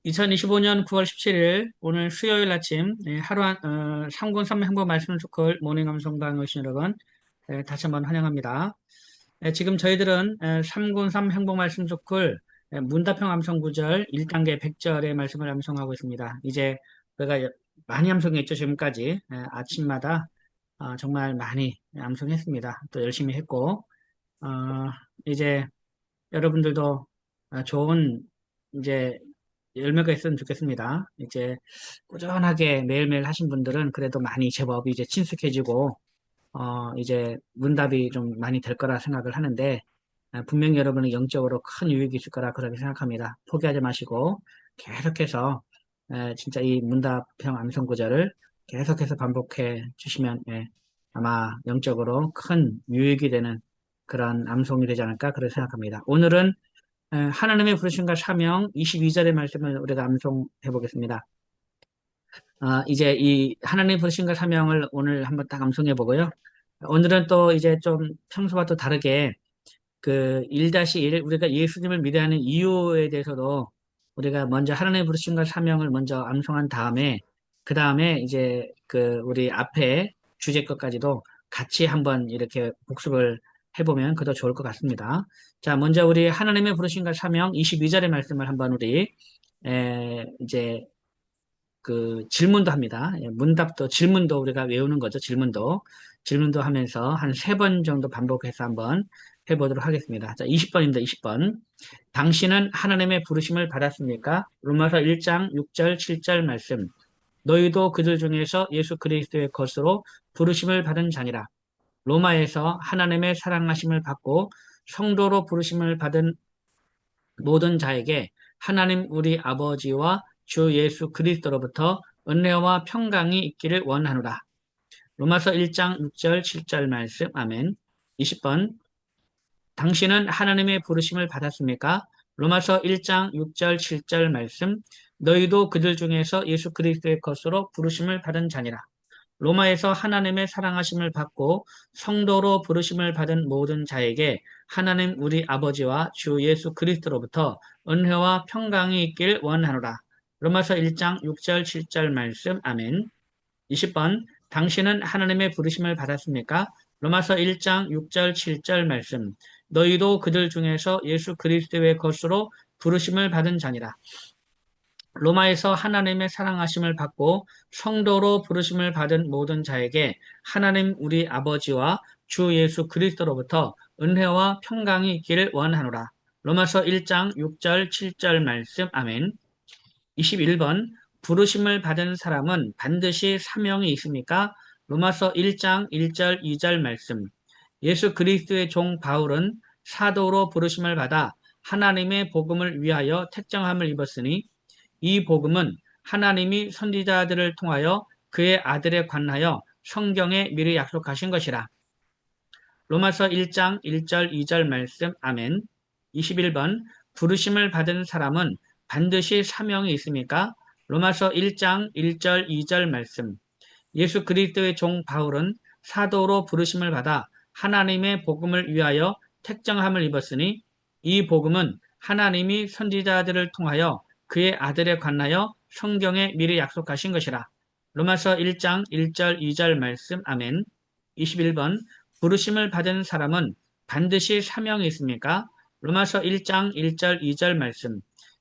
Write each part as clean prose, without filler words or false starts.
2025년 9월 17일 오늘 수요일 아침 하루 3군3 행보 말씀 스쿨 모닝 감성당 오신 여러분 다시 한번 환영합니다. 지금 저희들은 3군3 행보 말씀 스쿨 문답형 암송 구절 1단계 100절의 말씀을 암송하고 있습니다. 이제 우리가 많이 암송했죠. 지금까지 아침마다 정말 많이 암송했습니다. 또 열심히 했고 어, 이제 여러분들도 좋은 이제 열매가 있으면 좋겠습니다. 이제 꾸준하게 매일매일 하신 분들은 그래도 많이 제법 이제 친숙해지고 이제 문답이 좀 많이 될 거라 생각을 하는데 분명히 여러분은 영적으로 큰 유익이 있을 거라 그렇게 생각합니다. 포기하지 마시고 계속해서 진짜 이 문답형 암송 구절을 계속해서 반복해 주시면 아마 영적으로 큰 유익이 되는 그런 암송이 되지 않을까 그렇게 생각합니다. 오늘은 하나님의 부르심과 사명 22절의 말씀을 우리가 암송해 보겠습니다. 이제 이 하나님의 부르심과 사명을 오늘 한번 딱 암송해 보고요. 오늘은 또 이제 좀 평소와 또 다르게 그 1-1 우리가 예수님을 믿어야 하는 이유에 대해서도 우리가 먼저 하나님의 부르심과 사명을 먼저 암송한 다음에 그 다음에 이제 그 우리 앞에 주제 것까지도 같이 한번 이렇게 복습을 해보면 그도 좋을 것 같습니다. 자, 먼저 우리 하나님의 부르심과 사명 22절의 말씀을 한번 우리 이제 그 질문도 합니다. 문답도 질문도 우리가 외우는 거죠. 질문도 하면서 한 세 번 정도 반복해서 한번 해보도록 하겠습니다. 자, 20번입니다. 20번. 당신은 하나님의 부르심을 받았습니까? 로마서 1장 6절 7절 말씀. 너희도 그들 중에서 예수 그리스도의 것으로 부르심을 받은 자니라. 로마에서 하나님의 사랑하심을 받고 성도로 부르심을 받은 모든 자에게 하나님 우리 아버지와 주 예수 그리스도로부터 은혜와 평강이 있기를 원하노라. 로마서 1장 6절 7절 말씀. 아멘. 20번. 당신은 하나님의 부르심을 받았습니까? 로마서 1장 6절 7절 말씀. 너희도 그들 중에서 예수 그리스도의 것으로 부르심을 받은 자니라. 로마에서 하나님의 사랑하심을 받고 성도로 부르심을 받은 모든 자에게 하나님 우리 아버지와 주 예수 그리스도로부터 은혜와 평강이 있길 원하노라. 로마서 1장 6절 7절 말씀. 아멘. 20번. 당신은 하나님의 부르심을 받았습니까? 로마서 1장 6절 7절 말씀. 너희도 그들 중에서 예수 그리스도의 것으로 부르심을 받은 자니라. 로마에서 하나님의 사랑하심을 받고 성도로 부르심을 받은 모든 자에게 하나님 우리 아버지와 주 예수 그리스도로부터 은혜와 평강이 있기를 원하노라. 로마서 1장 6절 7절 말씀. 아멘. 21번. 부르심을 받은 사람은 반드시 사명이 있습니까? 로마서 1장 1절 2절 말씀. 예수 그리스도의 종 바울은 사도로 부르심을 받아 하나님의 복음을 위하여 택정함을 입었으니 이 복음은 하나님이 선지자들을 통하여 그의 아들에 관하여 성경에 미리 약속하신 것이라. 로마서 1장 1절 2절 말씀. 아멘. 21번. 부르심을 받은 사람은 반드시 사명이 있습니까? 로마서 1장 1절 2절 말씀. 예수 그리스도의 종 바울은 사도로 부르심을 받아 하나님의 복음을 위하여 택정함을 입었으니 이 복음은 하나님이 선지자들을 통하여 그의 아들에 관하여 성경에 미리 약속하신 것이라. 로마서 1장 1절 2절 말씀. 아멘. 21번. 부르심을 받은 사람은 반드시 사명이 있습니까? 로마서 1장 1절 2절 말씀.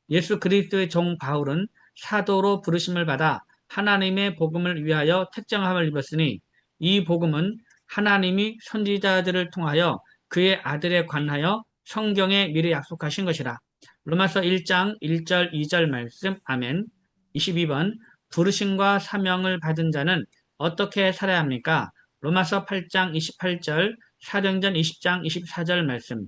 예수 그리스도의 종 바울은 사도로 부르심을 받아 하나님의 복음을 위하여 택정함을 입었으니 이 복음은 하나님이 선지자들을 통하여 그의 아들에 관하여 성경에 미리 약속하신 것이라. 로마서 1장 1절 2절 말씀. 아멘. 22번. 부르심과 사명을 받은 자는 어떻게 살아야 합니까? 로마서 8장 28절, 사도행전 20장 24절 말씀.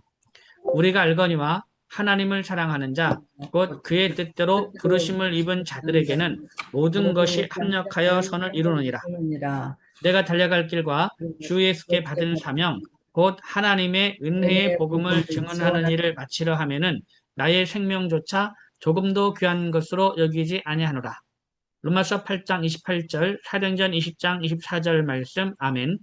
우리가 알거니와 하나님을 사랑하는 자, 곧 그의 뜻대로 부르심을 입은 자들에게는 모든 것이 합력하여 선을 이루느니라. 내가 달려갈 길과 주 예수께 받은 사명, 곧 하나님의 은혜의 복음을 증언하는 일을 마치려 하면은 나의 생명조차 조금도 귀한 것으로 여기지 아니하노라. 로마서 8장 28절, 사도행전 20장 24절 말씀. 아멘.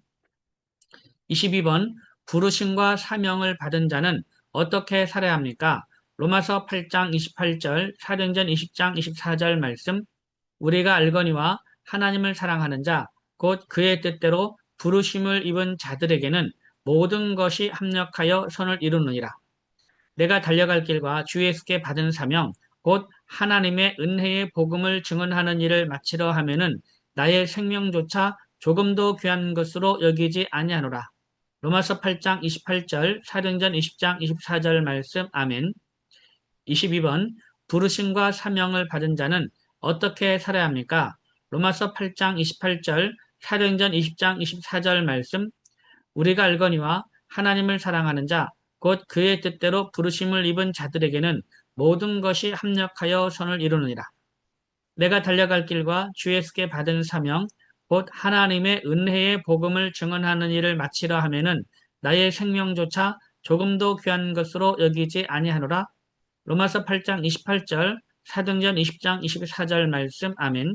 22번. 부르심과 사명을 받은 자는 어떻게 살아야 합니까? 로마서 8장 28절, 사도행전 20장 24절 말씀, 우리가 알거니와 하나님을 사랑하는 자, 곧 그의 뜻대로 부르심을 입은 자들에게는 모든 것이 합력하여 선을 이루느니라. 내가 달려갈 길과 주 예수께 받은 사명, 곧 하나님의 은혜의 복음을 증언하는 일을 마치려 하면은 나의 생명조차 조금도 귀한 것으로 여기지 아니하노라. 로마서 8장 28절, 사도행전 20장 24절 말씀, 아멘. 22번, 부르심과 사명을 받은 자는 어떻게 살아야 합니까? 로마서 8장 28절, 사도행전 20장 24절 말씀, 우리가 알거니와 하나님을 사랑하는 자, 곧 그의 뜻대로 부르심을 입은 자들에게는 모든 것이 합력하여 선을 이루느니라. 내가 달려갈 길과 주 예수께 받은 사명, 곧 하나님의 은혜의 복음을 증언하는 일을 마치려 하면은 나의 생명조차 조금도 귀한 것으로 여기지 아니하노라. 로마서 8장 28절, 사도행전 20장 24절 말씀, 아멘.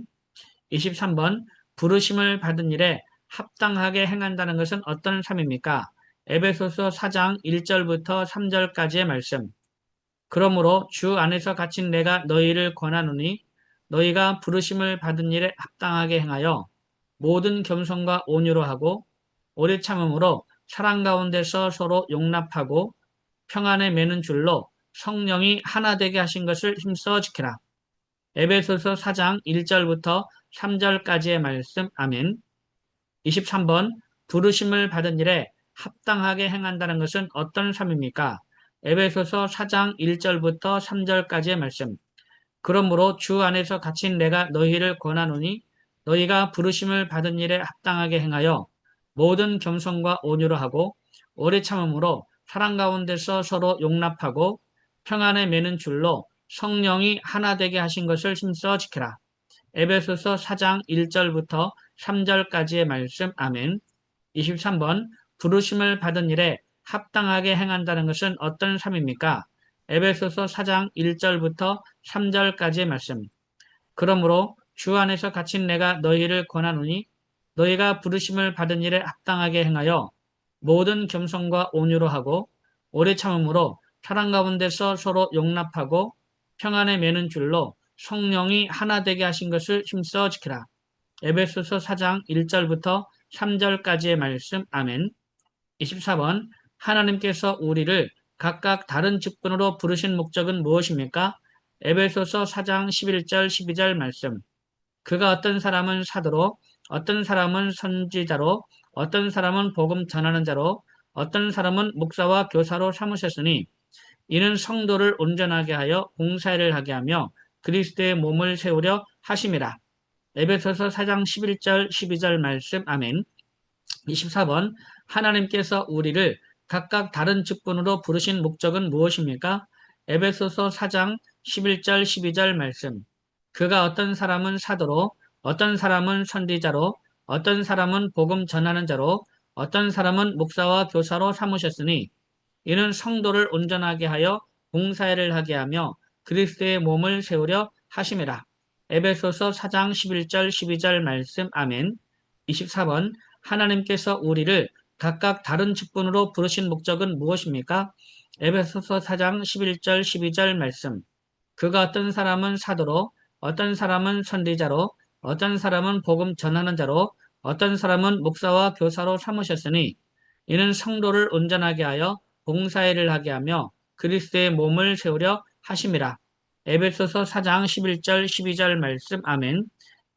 23번, 부르심을 받은 일에 합당하게 행한다는 것은 어떤 삶입니까? 에베소서 4장 1절부터 3절까지의 말씀. 그러므로 주 안에서 갇힌 내가 너희를 권하노니 너희가 부르심을 받은 일에 합당하게 행하여 모든 겸손과 온유로 하고 오래 참음으로 사랑 가운데서 서로 용납하고 평안에 매는 줄로 성령이 하나 되게 하신 것을 힘써 지키라. 에베소서 4장 1절부터 3절까지의 말씀, 아멘. 23번, 부르심을 받은 일에 합당하게 행한다는 것은 어떤 삶입니까? 에베소서 4장 1절부터 3절까지의 말씀. 그러므로 주 안에서 갇힌 내가 너희를 권하노니 너희가 부르심을 받은 일에 합당하게 행하여 모든 겸손과 온유로 하고 오래 참음으로 사랑 가운데서 서로 용납하고 평안에 매는 줄로 성령이 하나 되게 하신 것을 힘써 지키라. 에베소서 4장 1절부터 3절까지의 말씀, 아멘. 23번, 부르심을 받은 일에 합당하게 행한다는 것은 어떤 삶입니까? 에베소서 4장 1절부터 3절까지의 말씀. 그러므로 주 안에서 갇힌 내가 너희를 권하노니 너희가 부르심을 받은 일에 합당하게 행하여 모든 겸손과 온유로 하고 오래 참음으로 사랑 가운데서 서로 용납하고 평안에 매는 줄로 성령이 하나 되게 하신 것을 힘써 지키라. 에베소서 4장 1절부터 3절까지의 말씀, 아멘. 24번, 하나님께서 우리를 각각 다른 직분으로 부르신 목적은 무엇입니까? 에베소서 4장 11절, 12절 말씀. 그가 어떤 사람은 사도로, 어떤 사람은 선지자로, 어떤 사람은 복음 전하는 자로, 어떤 사람은 목사와 교사로 삼으셨으니 이는 성도를 온전하게 하여 봉사를 하게 하며 그리스도의 몸을 세우려 하심이라. 에베소서 4장 11절, 12절 말씀, 아멘. 24번, 하나님께서 우리를 각각 다른 직분으로 부르신 목적은 무엇입니까? 에베소서 4장 11절, 12절 말씀. 그가 어떤 사람은 사도로, 어떤 사람은 선지자로, 어떤 사람은 복음 전하는 자로, 어떤 사람은 목사와 교사로 삼으셨으니 이는 성도를 온전하게 하여 봉사를 하게 하며 그리스도의 몸을 세우려 하심이라. 에베소서 4장 11절, 12절 말씀, 아멘. 24번, 하나님께서 우리를 각각 다른 직분으로 부르신 목적은 무엇입니까? 에베소서 4장 11절, 12절 말씀. 그가 어떤 사람은 사도로, 어떤 사람은 선지자로, 어떤 사람은 복음 전하는 자로, 어떤 사람은 목사와 교사로 삼으셨으니 이는 성도를 온전하게 하여 봉사일을 하게 하며 그리스도의 몸을 세우려 하심이라. 에베소서 4장 11절, 12절 말씀, 아멘.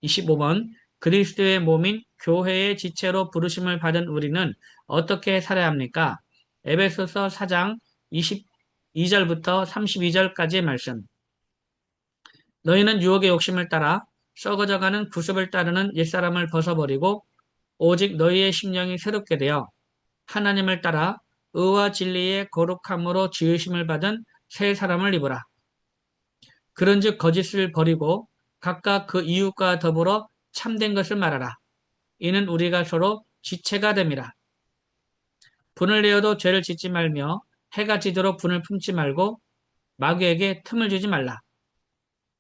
25번, 그리스도의 몸인 교회의 지체로 부르심을 받은 우리는 어떻게 살아야 합니까? 에베소서 4장 22절부터 32절까지의 말씀. 너희는 유혹의 욕심을 따라 썩어져가는 구습을 따르는 옛사람을 벗어버리고 오직 너희의 심령이 새롭게 되어 하나님을 따라 의와 진리의 거룩함으로 지으심을 받은 새 사람을 입으라. 그런즉 거짓을 버리고 각각 그 이웃과 더불어 참된 것을 말하라. 이는 우리가 서로 지체가 됨이라. 분을 내어도 죄를 짓지 말며 해가 지도록 분을 품지 말고 마귀에게 틈을 주지 말라.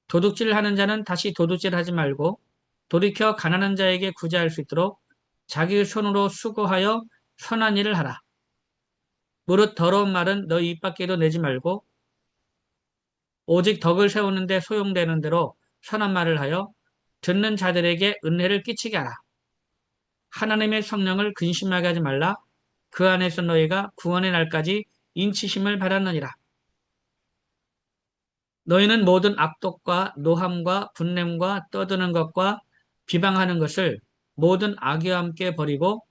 도둑질하는 자는 다시 도둑질하지 말고 돌이켜 가난한 자에게 구제할 수 있도록 자기 손으로 수고하여 선한 일을 하라. 무릇 더러운 말은 너희 입 밖에도 내지 말고 오직 덕을 세우는데 소용되는 대로 선한 말을 하여 듣는 자들에게 은혜를 끼치게 하라. 하나님의 성령을 근심하게 하지 말라. 그 안에서 너희가 구원의 날까지 인치심을 받았느니라. 너희는 모든 악독과 노함과 분냄과 떠드는 것과 비방하는 것을 모든 악의와 함께 버리고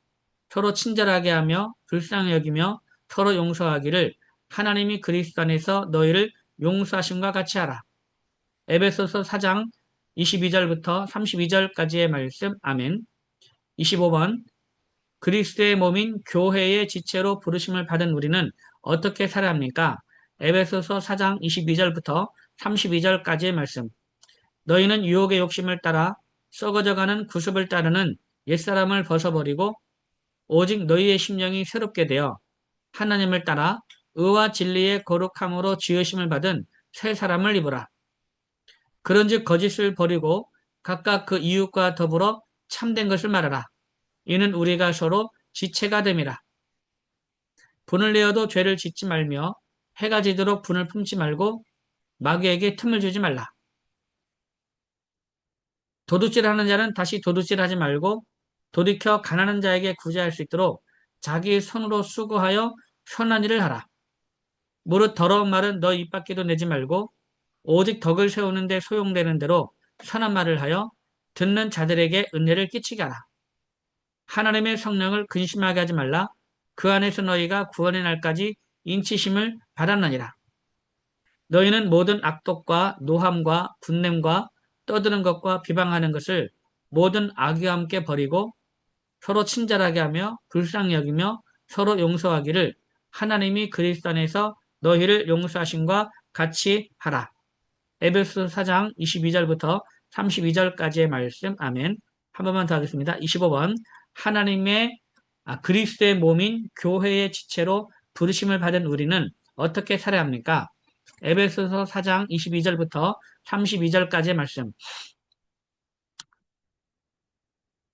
서로 친절하게 하며 불쌍히 여기며 서로 용서하기를 하나님이 그리스도 안에서 너희를 용서하심과 같이 하라. 에베소서 4장 22절부터 32절까지의 말씀. 아멘. 25번. 그리스도의 몸인 교회의 지체로 부르심을 받은 우리는 어떻게 살아야 합니까? 에베소서 4장 22절부터 32절까지의 말씀. 너희는 유혹의 욕심을 따라 썩어져가는 구습을 따르는 옛사람을 벗어버리고 오직 너희의 심령이 새롭게 되어 하나님을 따라 의와 진리의 거룩함으로 지으심을 받은 새 사람을 입으라. 그런즉 거짓을 버리고 각각 그 이웃과 더불어 참된 것을 말하라. 이는 우리가 서로 지체가 됨이라. 분을 내어도 죄를 짓지 말며 해가 지도록 분을 품지 말고 마귀에게 틈을 주지 말라. 도둑질하는 자는 다시 도둑질하지 말고 돌이켜 가난한 자에게 구제할 수 있도록 자기 손으로 수고하여 선한 일을 하라. 무릇 더러운 말은 너 입 밖에도 내지 말고 오직 덕을 세우는 데 소용되는 대로 선한 말을 하여 듣는 자들에게 은혜를 끼치게 하라. 하나님의 성령을 근심하게 하지 말라. 그 안에서 너희가 구원의 날까지 인치심을 받았느니라. 너희는 모든 악독과 노함과 분냄과 떠드는 것과 비방하는 것을 모든 악의와 함께 버리고 서로 친절하게 하며 불쌍히 여기며 서로 용서하기를 하나님이 그리스도 안에서 너희를 용서하심과 같이 하라. 에베소 4장 22절부터 32절까지의 말씀. 아멘. 한 번만 더 하겠습니다. 25번. 하나님의 그리스도의 몸인 교회의 지체로 부르심을 받은 우리는 어떻게 살아야 합니까? 에베소서 4장 22절부터 32절까지의 말씀.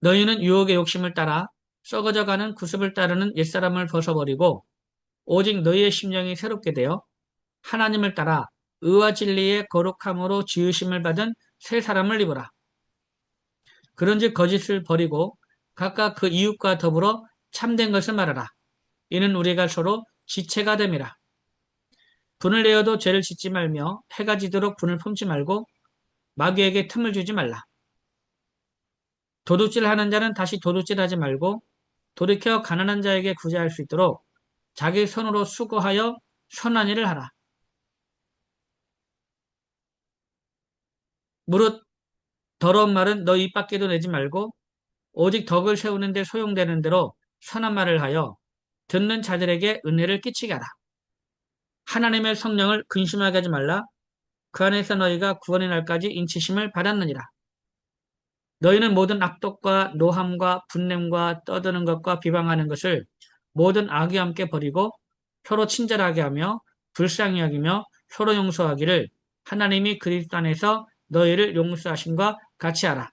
너희는 유혹의 욕심을 따라 썩어져가는 구습을 따르는 옛사람을 벗어버리고 오직 너희의 심령이 새롭게 되어 하나님을 따라 의와 진리의 거룩함으로 지으심을 받은 새 사람을 입으라. 그런즉 거짓을 버리고 각각 그 이웃과 더불어 참된 것을 말하라. 이는 우리가 서로 지체가 됨이라. 분을 내어도 죄를 짓지 말며 해가 지도록 분을 품지 말고 마귀에게 틈을 주지 말라. 도둑질하는 자는 다시 도둑질하지 말고 돌이켜 가난한 자에게 구제할 수 있도록 자기 손으로 수고하여 선한 일을 하라. 무릇 더러운 말은 너 입 밖에도 내지 말고 오직 덕을 세우는 데 소용되는 대로 선한 말을 하여 듣는 자들에게 은혜를 끼치게 하라. 하나님의 성령을 근심하게 하지 말라. 그 안에서 너희가 구원의 날까지 인치심을 받았느니라. 너희는 모든 악독과 노함과 분냄과 떠드는 것과 비방하는 것을 모든 악의와 함께 버리고 서로 친절하게 하며 불쌍히 여기며 서로 용서하기를 하나님이 그리스도 안에서 너희를 용서하심과 같이 하라.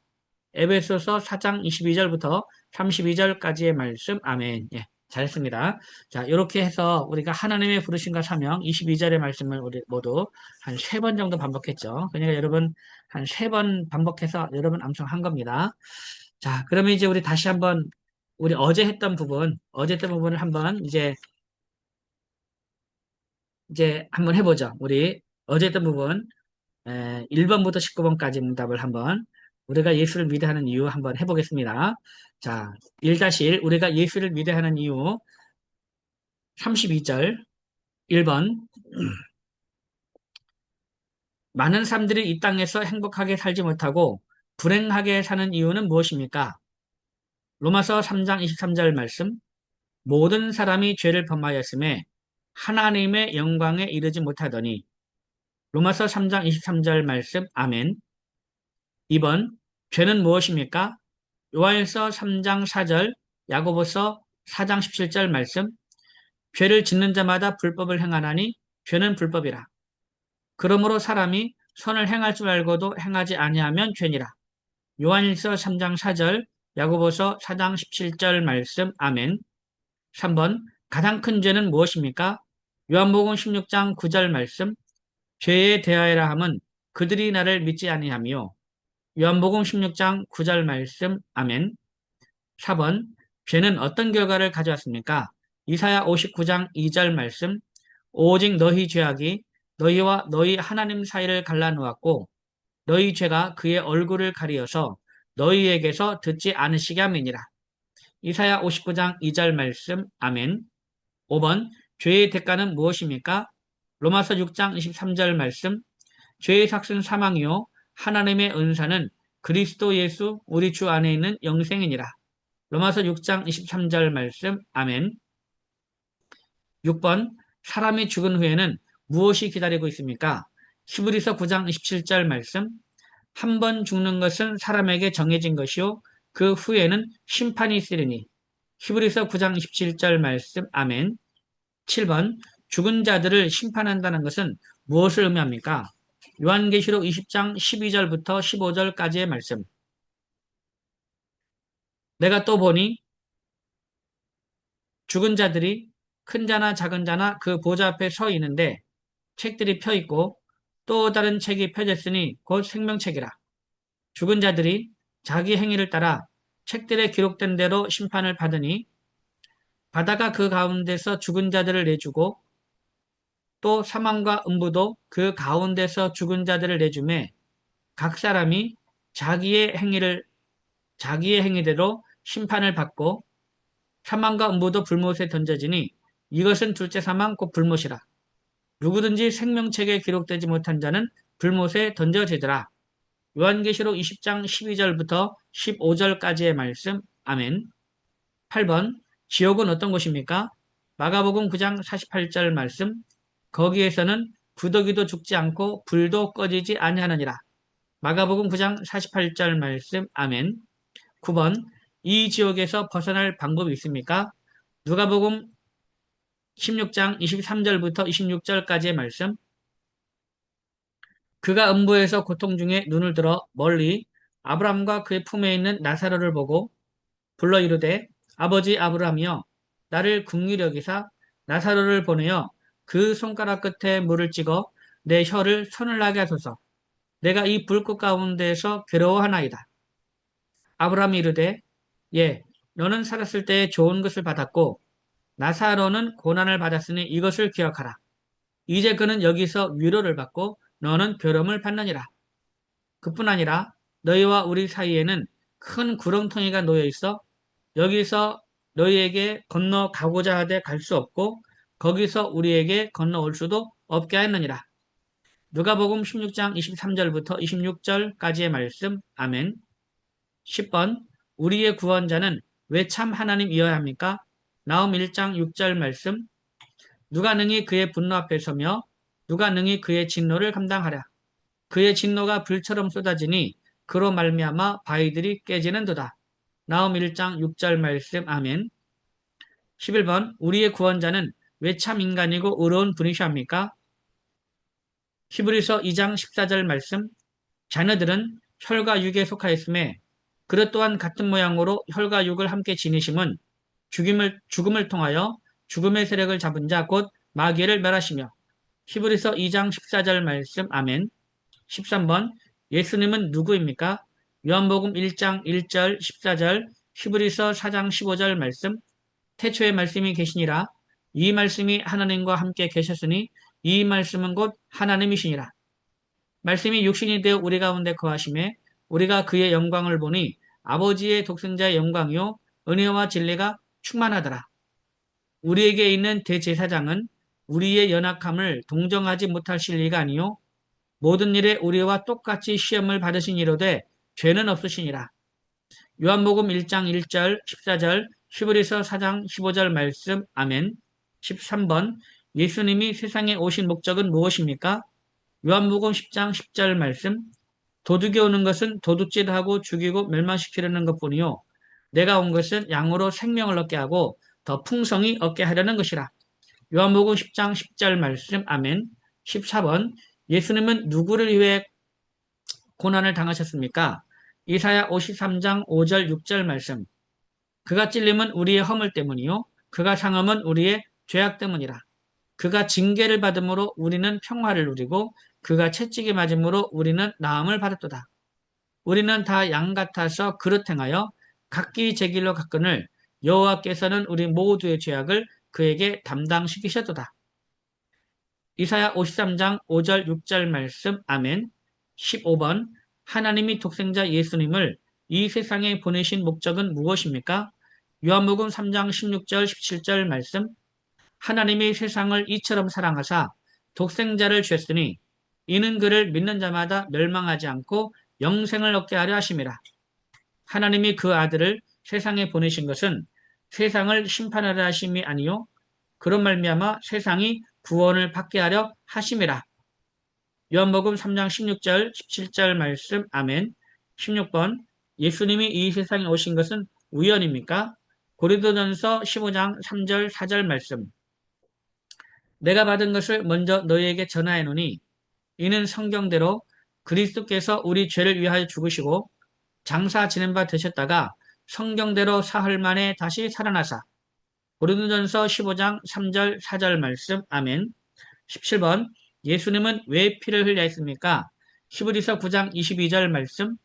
에베소서 4장 22절부터 32절까지의 말씀. 아멘. 예, 잘했습니다. 자, 이렇게 해서 우리가 하나님의 부르심과 사명 22절의 말씀을 우리 모두 한 3번 정도 반복했죠. 그러니까 여러분 한 3번 반복해서 여러분 암송한 겁니다. 자, 그러면 이제 우리 다시 한번 우리 어제 했던 부분을 한번 이제 한번 해보죠. 우리 어제 했던 부분 1번부터 19번까지 문답을 한번 우리가 예수를 믿어하는 이유 한번 해보겠습니다. 자, 1-1 우리가 예수를 믿어하는 이유 32절 1번 많은 사람들이 이 땅에서 행복하게 살지 못하고 불행하게 사는 이유는 무엇입니까? 로마서 3장 23절 말씀 모든 사람이 죄를 범하였음에 하나님의 영광에 이르지 못하더니 로마서 3장 23절 말씀 아멘. 2번 죄는 무엇입니까? 요한일서 3장 4절, 야고보서 4장 17절 말씀. 죄를 짓는 자마다 불법을 행하나니 죄는 불법이라. 그러므로 사람이 선을 행할 줄 알고도 행하지 아니하면 죄니라. 요한일서 3장 4절, 야고보서 4장 17절 말씀. 아멘. 3번 가장 큰 죄는 무엇입니까? 요한복음 16장 9절 말씀. 죄에 대하여라 함은 그들이 나를 믿지 아니하며. 요한복음 16장 9절 말씀. 아멘. 4번. 죄는 어떤 결과를 가져왔습니까? 이사야 59장 2절 말씀. 오직 너희 죄악이 너희와 너희 하나님 사이를 갈라놓았고 너희 죄가 그의 얼굴을 가리어서 너희에게서 듣지 않으시게 함이니라. 이사야 59장 2절 말씀. 아멘. 5번. 죄의 대가는 무엇입니까? 로마서 6장 23절 말씀. 죄의 삭은 사망이요 하나님의 은사는 그리스도 예수 우리 주 안에 있는 영생이니라. 로마서 6장 23절 말씀. 아멘. 6번. 사람이 죽은 후에는 무엇이 기다리고 있습니까? 히브리서 9장 27절 말씀. 한 번 죽는 것은 사람에게 정해진 것이요 그 후에는 심판이 있으리니. 히브리서 9장 27절 말씀. 아멘. 7번. 죽은 자들을 심판한다는 것은 무엇을 의미합니까? 요한계시록 20장 12절부터 15절까지의 말씀. 내가 또 보니 죽은 자들이 큰 자나 작은 자나 그 보좌 앞에 서 있는데 책들이 펴 있고 또 다른 책이 펴졌으니 곧 생명책이라. 죽은 자들이 자기 행위를 따라 책들에 기록된 대로 심판을 받으니 바다가 그 가운데서 죽은 자들을 내주고 또 사망과 음부도 그 가운데서 죽은 자들을 내주매 각 사람이 자기의 행위대로 심판을 받고 사망과 음부도 불못에 던져지니 이것은 둘째 사망 곧 불못이라. 누구든지 생명책에 기록되지 못한 자는 불못에 던져지더라. 요한계시록 20장 12절부터 15절까지의 말씀. 아멘. 8번. 지옥은 어떤 곳입니까? 마가복음 9장 48절 말씀. 거기에서는 구더기도 죽지 않고 불도 꺼지지 아니하느니라. 마가복음 9장 48절 말씀. 아멘. 9번. 이 지옥에서 벗어날 방법이 있습니까? 누가복음 16장 23절부터 26절까지의 말씀. 그가 음부에서 고통 중에 눈을 들어 멀리 아브라함과 그의 품에 있는 나사로를 보고 불러 이르되 아버지 아브라함이여 나를 긍휼히 여기사 나사로를 보내어 그 손가락 끝에 물을 찍어 내 혀를 서늘하게 하소서. 내가 이 불꽃 가운데에서 괴로워하나이다. 아브라함이 이르되 예 너는 살았을 때 좋은 것을 받았고 나사로는 고난을 받았으니 이것을 기억하라. 이제 그는 여기서 위로를 받고 너는 괴로움을 받느니라. 그뿐 아니라 너희와 우리 사이에는 큰 구렁텅이가 놓여 있어 여기서 너희에게 건너가고자 하되 갈 수 없고 거기서 우리에게 건너올 수도 없게 하였느니라. 누가복음 16장 23절부터 26절까지의 말씀. 아멘. 10번. 우리의 구원자는 왜 참 하나님이어야 합니까? 나홈 1장 6절 말씀. 누가 능히 그의 분노 앞에 서며 누가 능히 그의 진노를 감당하랴. 그의 진노가 불처럼 쏟아지니 그로 말미암아 바위들이 깨지는도다. 나홈 1장 6절 말씀. 아멘. 11번. 우리의 구원자는 왜 참 인간이고 의로운 분이셔 합니까? 히브리서 2장 14절 말씀. 자녀들은 혈과 육에 속하였음에 그릇 또한 같은 모양으로 혈과 육을 함께 지니심은 죽음을 통하여 죽음의 세력을 잡은 자 곧 마귀를 멸하시며. 히브리서 2장 14절 말씀. 아멘. 13번. 예수님은 누구입니까? 요한복음 1장 1절 14절 히브리서 4장 15절 말씀. 태초에 말씀이 계시니라. 이 말씀이 하나님과 함께 계셨으니 이 말씀은 곧 하나님이시니라. 말씀이 육신이 되어 우리 가운데 거하심에 우리가 그의 영광을 보니 아버지의 독생자의 영광이요 은혜와 진리가 충만하더라. 우리에게 있는 대제사장은 우리의 연약함을 동정하지 못하실 리가 아니요 모든 일에 우리와 똑같이 시험을 받으신 이로되 죄는 없으시니라. 요한복음 1장 1절 14절 히브리서 4장 15절 말씀. 아멘. 13번. 예수님이 세상에 오신 목적은 무엇입니까? 요한복음 10장 10절 말씀. 도둑이 오는 것은 도둑질하고 죽이고 멸망시키려는 것뿐이요 내가 온 것은 양으로 생명을 얻게 하고 더 풍성히 얻게 하려는 것이라. 요한복음 10장 10절 말씀. 아멘. 14번. 예수님은 누구를 위해 고난을 당하셨습니까? 이사야 53장 5절 6절 말씀. 그가 찔림은 우리의 허물 때문이요 그가 상함은 우리의 죄악 때문이라. 그가 징계를 받음으로 우리는 평화를 누리고 그가 채찍이 맞음으로 우리는 나음을 받았도다. 우리는 다 양 같아서 그릇 행하여 각기 제 길로 갔거늘 여호와께서는 우리 모두의 죄악을 그에게 담당시키셨도다. 이사야 53장 5절 6절 말씀 아멘. 15번 하나님이 독생자 예수님을 이 세상에 보내신 목적은 무엇입니까? 요한복음 3장 16절 17절 말씀 하나님이 세상을 이처럼 사랑하사 독생자를 주셨으니 이는 그를 믿는 자마다 멸망하지 않고 영생을 얻게 하려 하심이라. 하나님이 그 아들을 세상에 보내신 것은 세상을 심판하려 하심이 아니요 그런 말미암아 세상이 구원을 받게 하려 하심이라. 요한복음 3장 16절 17절 말씀 아멘. 16번 예수님이 이 세상에 오신 것은 우연입니까? 고린도전서 15장 3절 4절 말씀 내가 받은 것을 먼저 너희에게 전하노니 이는 성경대로 그리스도께서 우리 죄를 위하여 죽으시고 장사 지낸 바 되셨다가 성경대로 사흘 만에 다시 살아나사 고린도전서 15장 3절 4절 말씀 아멘. 17번 예수님은 왜 피를 흘려 했습니까? 히브리서 9장 22절 말씀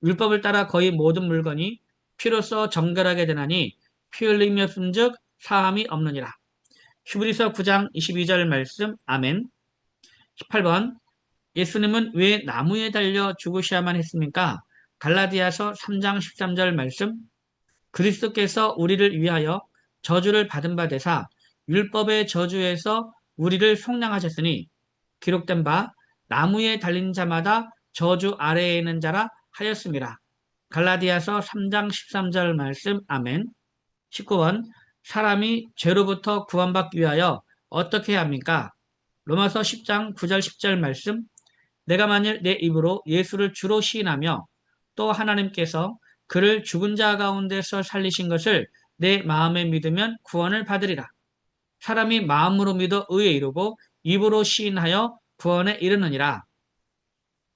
율법을 따라 거의 모든 물건이 피로써 정결하게 되나니 피 흘림이 없음즉 사함이 없느니라. 히브리서 9장 22절 말씀 아멘. 18번 예수님은 왜 나무에 달려 죽으셔야만 했습니까? 갈라디아서 3장 13절 말씀 그리스도께서 우리를 위하여 저주를 받은 바 되사 율법의 저주에서 우리를 속량하셨으니 기록된 바 나무에 달린 자마다 저주 아래에 있는 자라 하였습니다. 갈라디아서 3장 13절 말씀 아멘. 19번 사람이 죄로부터 구원받기 위하여 어떻게 해야 합니까? 로마서 10장 9절 10절 말씀 내가 만일 내 입으로 예수를 주로 시인하며 또 하나님께서 그를 죽은 자 가운데서 살리신 것을 내 마음에 믿으면 구원을 받으리라. 사람이 마음으로 믿어 의에 이르고 입으로 시인하여 구원에 이르느니라.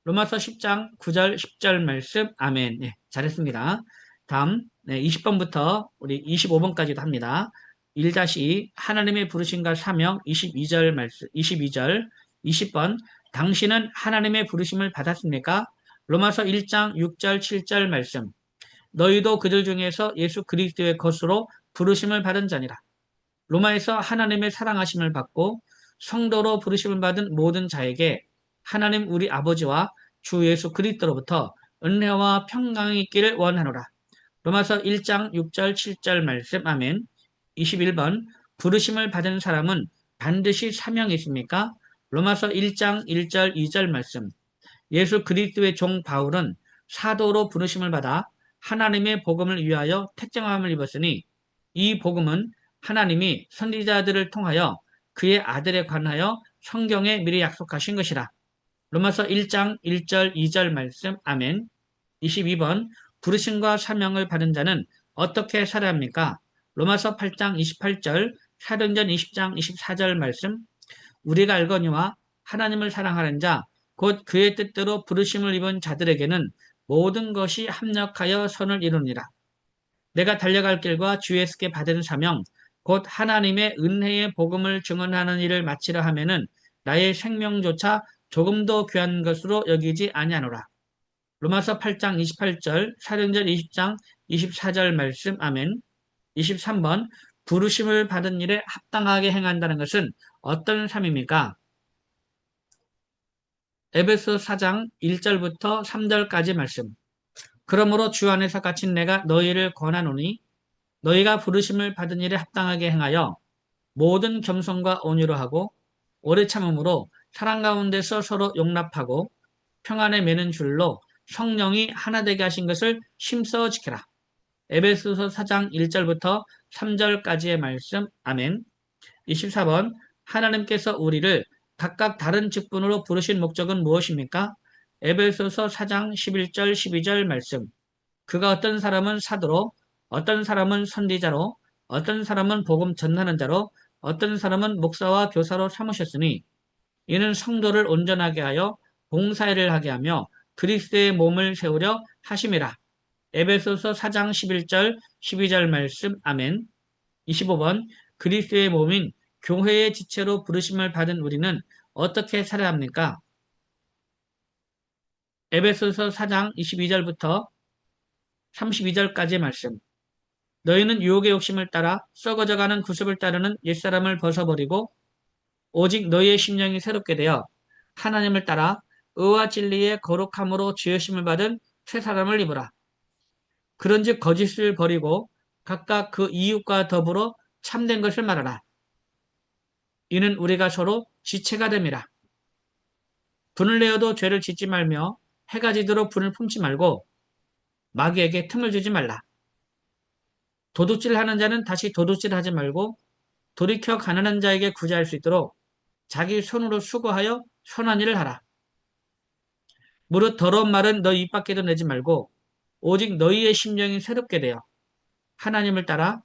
로마서 10장 9절 10절 말씀 아멘. 네, 잘했습니다. 다음 20번부터 우리 25번까지도 합니다. 1-2 하나님의 부르심과 사명 22절 말씀 22절 20번 당신은 하나님의 부르심을 받았습니까? 로마서 1장 6절 7절 말씀 너희도 그들 중에서 예수 그리스도의 것으로 부르심을 받은 자니라. 로마에서 하나님의 사랑하심을 받고 성도로 부르심을 받은 모든 자에게 하나님 우리 아버지와 주 예수 그리스도로부터 은혜와 평강이 있기를 원하노라. 로마서 1장 6절 7절 말씀 아멘. 21번 부르심을 받은 사람은 반드시 사명이 있습니까? 로마서 1장 1절 2절 말씀 예수 그리스도의 종 바울은 사도로 부르심을 받아 하나님의 복음을 위하여 택정함을 입었으니 이 복음은 하나님이 선지자들을 통하여 그의 아들에 관하여 성경에 미리 약속하신 것이라. 로마서 1장 1절 2절 말씀 아멘. 22번 부르심과 사명을 받은 자는 어떻게 살아야 합니까? 로마서 8장 28절 사도행전 20장 24절 말씀 우리가 알거니와 하나님을 사랑하는 자 곧 그의 뜻대로 부르심을 입은 자들에게는 모든 것이 합력하여 선을 이루니라. 내가 달려갈 길과 주 예수께 받은 사명 곧 하나님의 은혜의 복음을 증언하는 일을 마치려 하면은 나의 생명조차 조금도 귀한 것으로 여기지 아니하노라. 로마서 8장 28절 사도행전 20장 24절 말씀 아멘. 23번 부르심을 받은 일에 합당하게 행한다는 것은 어떤 삶입니까? 에베소 4장 1절부터 3절까지 말씀 그러므로 주 안에서 갇힌 내가 너희를 권하노니 너희가 부르심을 받은 일에 합당하게 행하여 모든 겸손과 온유로 하고 오래 참음으로 사랑 가운데서 서로 용납하고 평안에 매는 줄로 성령이 하나 되게 하신 것을 힘써 지켜라. 에베소서 4장 1절부터 3절까지의 말씀 아멘. 24번 하나님께서 우리를 각각 다른 직분으로 부르신 목적은 무엇입니까? 에베소서 4장 11절 12절 말씀 그가 어떤 사람은 사도로 어떤 사람은 선지자로 어떤 사람은 복음 전하는 자로 어떤 사람은 목사와 교사로 삼으셨으니 이는 성도를 온전하게 하여 봉사일을 하게 하며 그리스도의 몸을 세우려 하심이라. 에베소서 4장 11절 12절 말씀 아멘. 25번 그리스도의 몸인 교회의 지체로 부르심을 받은 우리는 어떻게 살아야 합니까? 에베소서 4장 22절부터 32절까지의 말씀. 너희는 유혹의 욕심을 따라 썩어져가는 구습을 따르는 옛사람을 벗어버리고 오직 너희의 심령이 새롭게 되어 하나님을 따라 의와 진리의 거룩함으로 지으심을 받은 새 사람을 입으라. 그런즉 거짓을 버리고 각각 그 이웃과 더불어 참된 것을 말하라. 이는 우리가 서로 지체가 됨이라. 분을 내어도 죄를 짓지 말며 해가 지도록 분을 품지 말고 마귀에게 틈을 주지 말라. 도둑질하는 자는 다시 도둑질하지 말고 돌이켜 가난한 자에게 구제할 수 있도록 자기 손으로 수고하여 선한 일을 하라. 무릇 더러운 말은 너희 입 밖에도 내지 말고 오직 너희의 심령이 새롭게 되어 하나님을 따라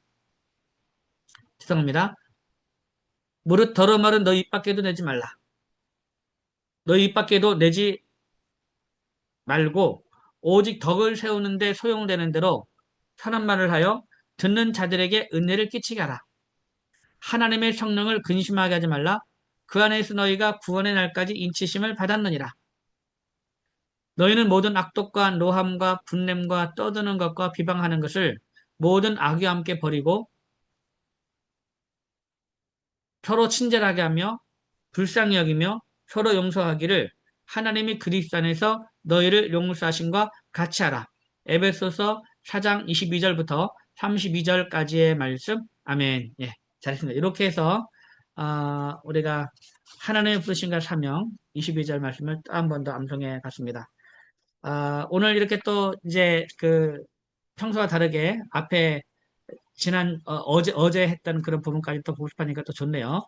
죄송합니다. 무릇 더러운 말은 너희 입 밖에도 내지 말라. 너희 입 밖에도 내지 말고 오직 덕을 세우는데 소용되는 대로 선한 말을 하여 듣는 자들에게 은혜를 끼치게 하라. 하나님의 성령을 근심하게 하지 말라. 그 안에서 너희가 구원의 날까지 인치심을 받았느니라. 너희는 모든 악독과 노함과 분냄과 떠드는 것과 비방하는 것을 모든 악의와 함께 버리고 서로 친절하게 하며 불쌍히 여기며 서로 용서하기를 하나님이 그리스도 안에서 너희를 용서하신과 같이 하라. 에베소서 4장 22절부터 32절까지의 말씀. 아멘. 예, 잘했습니다. 이렇게 해서 우리가 하나님의 부르심과 사명 22절 말씀을 또 한 번 더 암송해 봤습니다. 오늘 이렇게 또 이제 그 평소와 다르게 앞에 어제 했던 그런 부분까지 또 복습하니까 또 좋네요.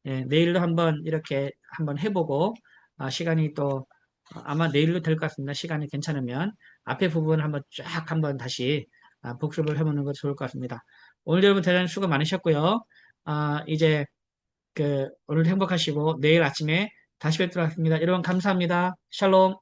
예, 내일도 한번 이렇게 한번 해보고, 시간이 또, 아마 내일로 될 것 같습니다. 시간이 괜찮으면. 앞에 부분 한번 쫙 한번 다시 복습을 해보는 것도 좋을 것 같습니다. 오늘 여러분 대단히 수고 많으셨고요. 이제 오늘 행복하시고 내일 아침에 다시 뵙도록 하겠습니다. 여러분 감사합니다. 샬롬.